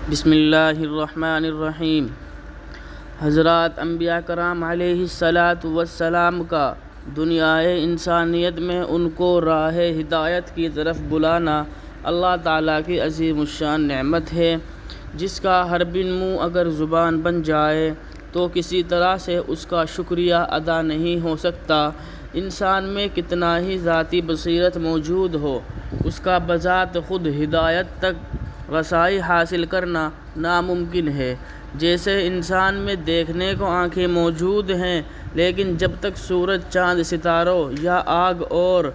بسم اللہ الرحمن الرحیم۔ حضرات انبیاء کرام علیہ الصلاۃ والسلام کا دنیائے انسانیت میں ان کو راہ ہدایت کی طرف بلانا اللہ تعالیٰ کی عظیم الشان نعمت ہے، جس کا ہر بن منہ اگر زبان بن جائے تو کسی طرح سے اس کا شکریہ ادا نہیں ہو سکتا۔ انسان میں کتنا ہی ذاتی بصیرت موجود ہو، اس کا بذات خود ہدایت تک رسائی حاصل کرنا ناممکن ہے۔ جیسے انسان میں دیکھنے کو آنکھیں موجود ہیں، لیکن جب تک سورج، چاند، ستاروں یا آگ اور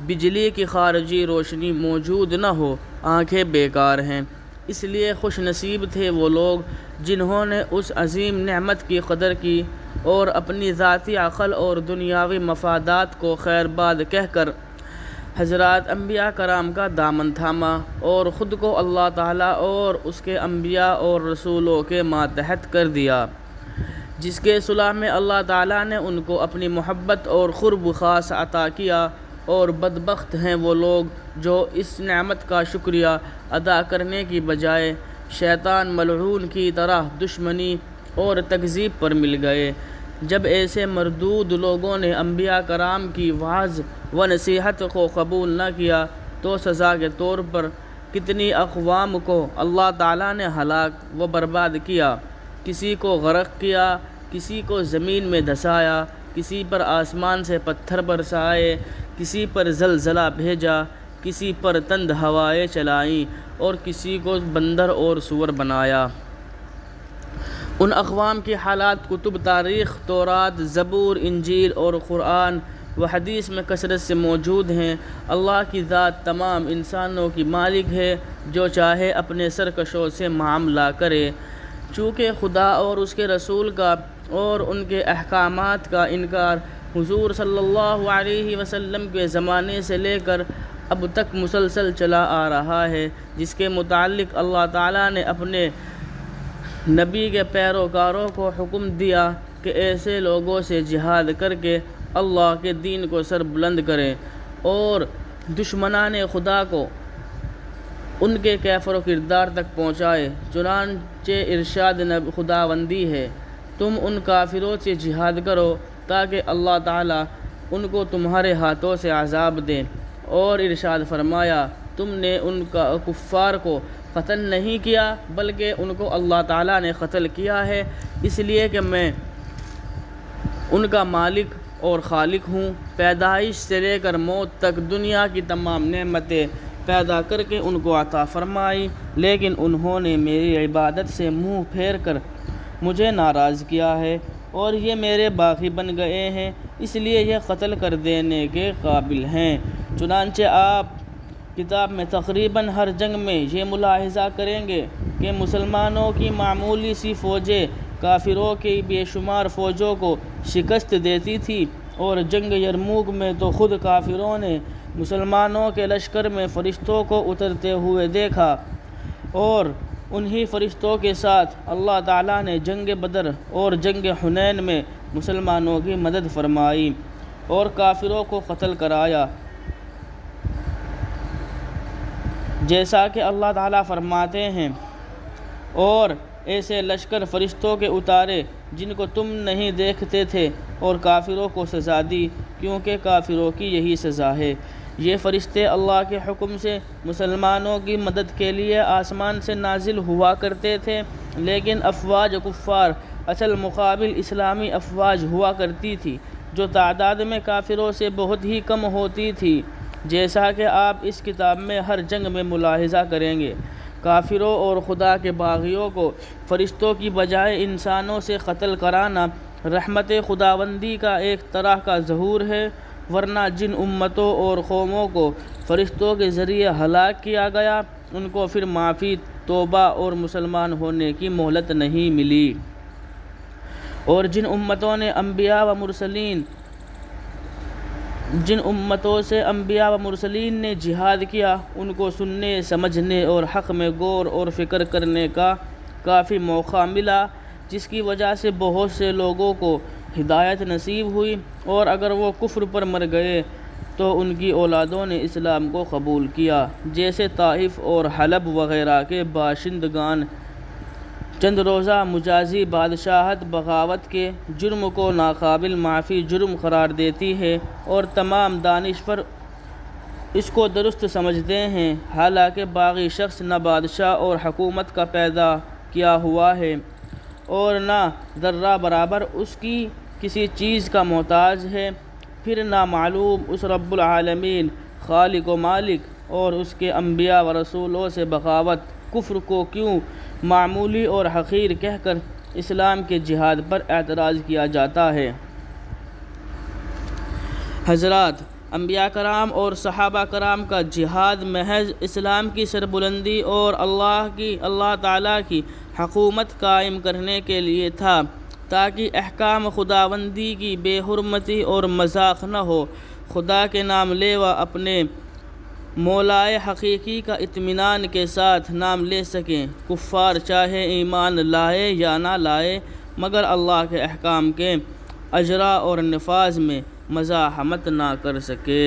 بجلی کی خارجی روشنی موجود نہ ہو، آنکھیں بیکار ہیں۔ اس لیے خوش نصیب تھے وہ لوگ جنہوں نے اس عظیم نعمت کی قدر کی اور اپنی ذاتی عقل اور دنیاوی مفادات کو خیر باد کہہ کر حضرات انبیاء کرام کا دامن تھاما اور خود کو اللہ تعالیٰ اور اس کے انبیاء اور رسولوں کے ماتحت کر دیا، جس کے صلح میں اللہ تعالیٰ نے ان کو اپنی محبت اور قرب خاص عطا کیا۔ اور بدبخت ہیں وہ لوگ جو اس نعمت کا شکریہ ادا کرنے کی بجائے شیطان ملعون کی طرح دشمنی اور تکذیب پر مل گئے۔ جب ایسے مردود لوگوں نے انبیاء کرام کی وعظ و نصیحت کو قبول نہ کیا تو سزا کے طور پر کتنی اقوام کو اللہ تعالیٰ نے ہلاک و برباد کیا، کسی کو غرق کیا، کسی کو زمین میں دھسایا، کسی پر آسمان سے پتھر برسائے، کسی پر زلزلہ بھیجا، کسی پر تند ہوائیں چلائیں اور کسی کو بندر اور سور بنایا۔ ان اقوام کی حالات کتب تاریخ، تورات، زبور، انجیل اور قرآن و حدیث میں کثرت سے موجود ہیں۔ اللہ کی ذات تمام انسانوں کی مالک ہے، جو چاہے اپنے سرکشوں سے معاملہ کرے۔ چونکہ خدا اور اس کے رسول کا اور ان کے احکامات کا انکار حضور صلی اللہ علیہ وسلم کے زمانے سے لے کر اب تک مسلسل چلا آ رہا ہے، جس کے متعلق اللہ تعالیٰ نے اپنے نبی کے پیروکاروں کو حکم دیا کہ ایسے لوگوں سے جہاد کر کے اللہ کے دین کو سر بلند کریں اور دشمنان خدا کو ان کے کفر و کردار تک پہنچائے۔ چنانچہ ارشاد خداوندی ہے، تم ان کافروں سے جہاد کرو تاکہ اللہ تعالیٰ ان کو تمہارے ہاتھوں سے عذاب دے۔ اور ارشاد فرمایا، تم نے ان کفار کو قتل نہیں کیا بلکہ ان کو اللہ تعالیٰ نے قتل کیا ہے، اس لیے کہ میں ان کا مالک اور خالق ہوں۔ پیدائش سے لے کر موت تک دنیا کی تمام نعمتیں پیدا کر کے ان کو عطا فرمائی، لیکن انہوں نے میری عبادت سے منہ پھیر کر مجھے ناراض کیا ہے اور یہ میرے باغی بن گئے ہیں، اس لیے یہ قتل کر دینے کے قابل ہیں۔ چنانچہ آپ کتاب میں تقریباً ہر جنگ میں یہ ملاحظہ کریں گے کہ مسلمانوں کی معمولی سی فوجیں کافروں کی بے شمار فوجوں کو شکست دیتی تھی، اور جنگ یرموک میں تو خود کافروں نے مسلمانوں کے لشکر میں فرشتوں کو اترتے ہوئے دیکھا، اور انہی فرشتوں کے ساتھ اللہ تعالیٰ نے جنگ بدر اور جنگ حنین میں مسلمانوں کی مدد فرمائی اور کافروں کو قتل کرایا۔ جیسا کہ اللہ تعالیٰ فرماتے ہیں، اور ایسے لشکر فرشتوں کے اتارے جن کو تم نہیں دیکھتے تھے اور کافروں کو سزا دی، کیونکہ کافروں کی یہی سزا ہے۔ یہ فرشتے اللہ کے حکم سے مسلمانوں کی مدد کے لیے آسمان سے نازل ہوا کرتے تھے، لیکن افواج کفار اصل مقابل اسلامی افواج ہوا کرتی تھی، جو تعداد میں کافروں سے بہت ہی کم ہوتی تھی، جیسا کہ آپ اس کتاب میں ہر جنگ میں ملاحظہ کریں گے۔ کافروں اور خدا کے باغیوں کو فرشتوں کی بجائے انسانوں سے قتل کرانا رحمت خداوندی کا ایک طرح کا ظہور ہے، ورنہ جن امتوں اور قوموں کو فرشتوں کے ذریعے ہلاک کیا گیا، ان کو پھر معافی، توبہ اور مسلمان ہونے کی مہلت نہیں ملی۔ اور جن امتوں سے انبیاء و مرسلین نے جہاد کیا، ان کو سننے، سمجھنے اور حق میں غور اور فکر کرنے کا کافی موقع ملا، جس کی وجہ سے بہت سے لوگوں کو ہدایت نصیب ہوئی، اور اگر وہ کفر پر مر گئے تو ان کی اولادوں نے اسلام کو قبول کیا، جیسے طائف اور حلب وغیرہ کے باشندگان چند روزہ مجازی بادشاہت بغاوت کے جرم کو ناقابل معافی جرم قرار دیتی ہے اور تمام دانشور اس کو درست سمجھتے ہیں، حالانکہ باغی شخص نہ بادشاہ اور حکومت کا پیدا کیا ہوا ہے اور نہ ذرہ برابر اس کی کسی چیز کا محتاج ہے، پھر نامعلوم اس رب العالمین خالق و مالک اور اس کے انبیاء و رسولوں سے بغاوت کفر کو کیوں معمولی اور حقیر کہہ کر اسلام کے جہاد پر اعتراض کیا جاتا ہے۔ حضرات، انبیاء کرام اور صحابہ کرام کا جہاد محض اسلام کی سربلندی اور اللہ تعالیٰ کی حکومت قائم کرنے کے لیے تھا، تاکہ احکام خداوندی کی بے حرمتی اور مذاق نہ ہو، خدا کے نام لیوا اپنے مولائے حقیقی کا اطمینان کے ساتھ نام لے سکیں، کفار چاہے ایمان لائے یا نہ لائے، مگر اللہ کے احکام کے اجرا اور نفاذ میں مزاحمت نہ کر سکے۔